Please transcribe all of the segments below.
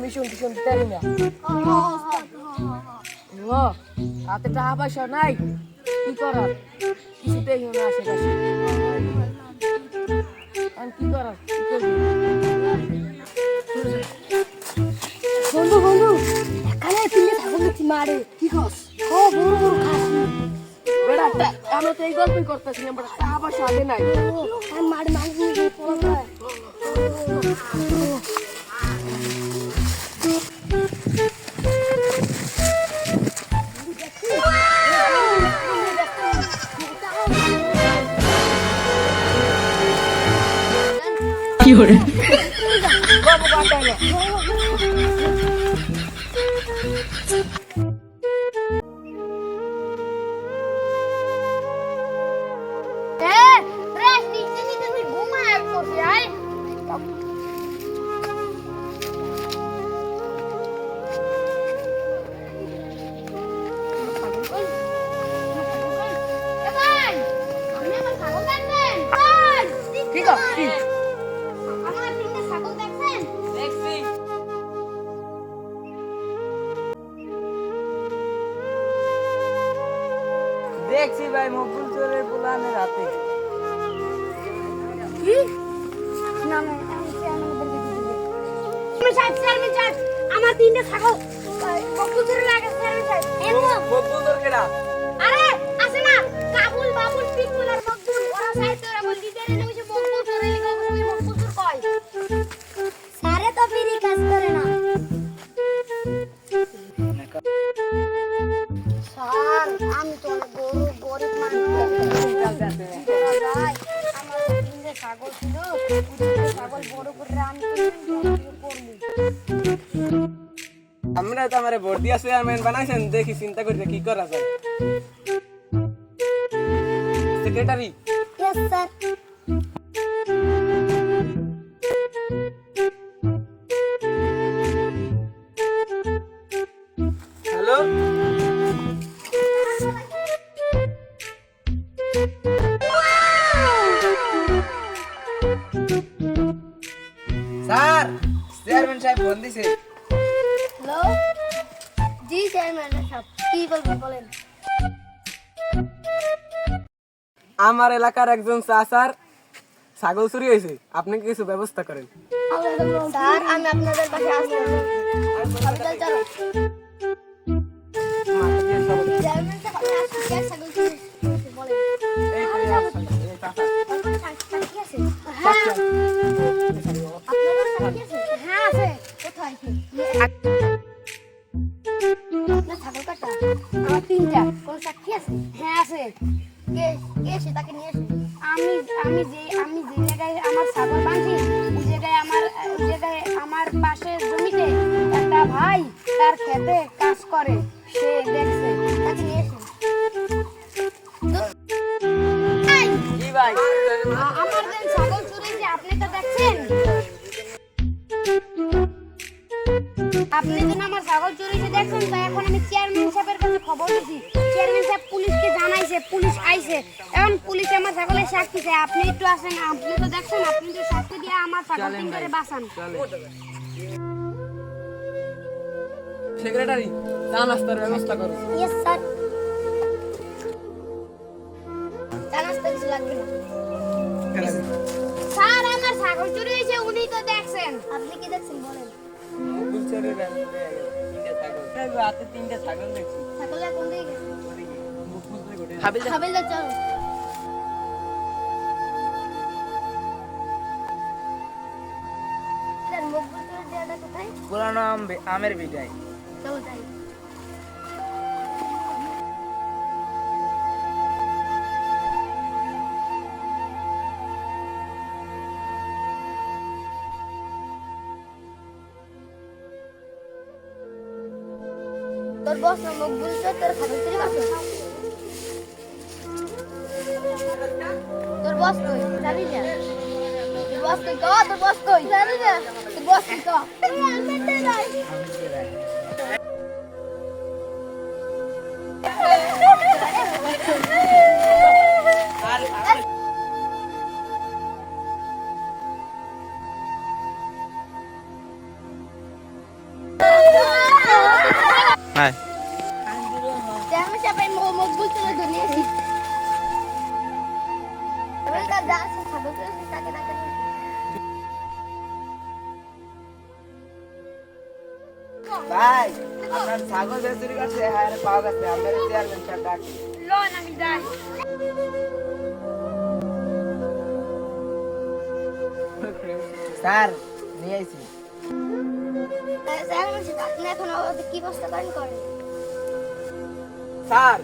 Mission টিশন দিতে না হাতে টাকা পয়সা নাই, কি করার কিছুতেই না আশেপাশে কি করার বন্ধু বন্ধু এখানে তিনটে ঠাকুর দেখছি মারে কি খাস ও বড় বড় খাসি বেটা আমরা তো এই গল্পই করতেছি না, টাকা পয়সা হাতে নাই আর মার মাংস নিয়ে পড়া কি করে ঠিক আছে দেখছি ভাই মকবুল চোরের পুলানের হাতে। কি না না আমার তিনটে ছাগল কবুতর লাগে মকবুল চোর কেডা? আরে আছে না কাবুল বাবুল পিকুল আর মকবুল ওরা সাইতে ওরা বল দিতে রে নইছে মকবুল চোরে লিখা ওরা মকবুল চোর কয় সারে তো ফিরি কাজ করে না স্যার আমি তো গরিব মানুষ আমার তিনটে ছাগল ছিল ছাগল বড় করে আমি করবো আমরা তো আমারে ভোট দিয়া চেয়ারম্যান বানাইছেন, দেখি চিন্তা করে কি করা যায়। Secretary yes sir hello sir, chairman সাহেব ফোন দিছে। হ্যালো জি চেয়ারম্যান সাহেব কি বলবেন বলেন আমার এলাকার একজন চাচার ছাগল চুরি হয়েছে, আপনি কি কিছু ব্যবস্থা করেন? স্যার আমি আপনাদের পাশে আছি হসপিটাল চলো চেয়ারম্যান সাহেব আপনি আসুন কি ছাগল চুরি বলেন এই তো এই চাচা। কি আছে হ্যাঁ আপনাদের সাথে আছে হ্যাঁ আছে কোথায় আপনার ছাগল কাটা আমার তিনটা কোন সাক্ষী আছে হ্যাঁ আছে কে কে সে তাকে নিয়ে এসে আমি যে জায়গায় আমার ছাগল বাঁধি ওই জায়গায় আমার পাশের জমিতে একটা ভাই তার খেতে কাজ করে, সে দেখছে তাকে নিয়ে এসে জি ভাই, আমার যে ছাগল চুরি যে আপনি তো দেখছেন, আপনি যেন আমার ছাগল চুরি যে দেখছেন, তো এখন আমি চেয়ারম্যান সাহেবের কাছে খবর দিছি, চেয়ারম্যান সাহেব পুলিশকে জানাইছে, পুলিশ আইছে, এখন পুলিশ আমার ছাগলের সাক্ষী চায়, আপনি একটু আসেন, আপনি তো দেখছেন, আপনি তো সাক্ষী দিয়ে আমার ছাগল তিনটারে বাঁচান। সেক্রেটারি চা নাস্তার ব্যবস্থা করো। ইয়েস স্যার চা নাস্তা কিছু লাগবে না স্যার, আমার ছাগল চুরি হয়েছে, উনি তো দেখছেন, আপনি কি দেখছেন বলেন? মকবুল চোরের হাতে তিনটে ছাগল দেখছি। ছাগল কোন দিকে গেছে? হাবিলদার হাবিলদার চলো স্যার মকবুল চোরের জায়গাটা কোথায়? পুরানো আমের বিটাই। চলো যাই। তোর বস না মকবুল চোর তোর ছাগল চুরি করছে, তোর বস নয় জানি না। বস কই গো তোর বস কই জানি না তোর বস কই গো হাই আমি চাপাই মজবুত করে ধরিয়েছি এবার কার দাস ছাগল করে তাকে ডাকে ভাই আপনার ছাগল যে চুরি করছে হ্যাঁ পাওয়া গেছে আপনার চেয়ারম্যান সাহেব ডাকে লোন আমি যাই স্যার নিয়ে আইছি আপনি এখন কি বস্তা করেন করেন স্যার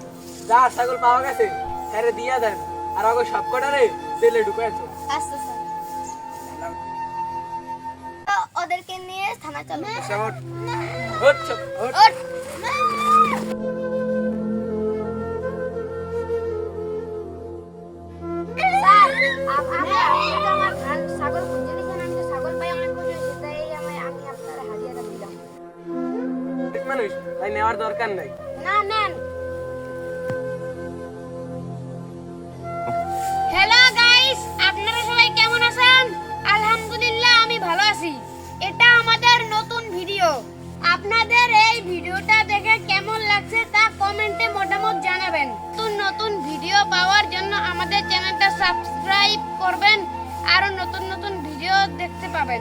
যার ছাগল পাওয়া গেছে হ্যাঁ দিয়া দেন আর ওকে সব কটারে জেলে ঢুকাইছো আচ্ছা স্যার ওদেরকে নিয়ে থানা চলো ওঠ ওঠ ওঠ ওঠ স্যার আমার ছাগল খুঁজে দিয়েছেন আমি তো ছাগল পাই অনেক খুশি হয়েছি তাই আমি আপনার হাজিরাটা দিলাম ঠিক মানুষ তাই নেওয়ার দরকার নাই না নেন হ্যালো গাইস আপনারা সবাই কেমন আছেন আলহামদুলিল্লাহ আমি ভালো আছি এটা আমাদের নতুন ভিডিও আপনাদের এই ভিডিওটা দেখে কেমন লাগছে তা কমেন্টে মতামত জানাবেন নতুন নতুন ভিডিও পাওয়ার জন্য আমাদের চ্যানেলটা সাবস্ক্রাইব করবেন আরো নতুন নতুন ভিডিও দেখতে পাবেন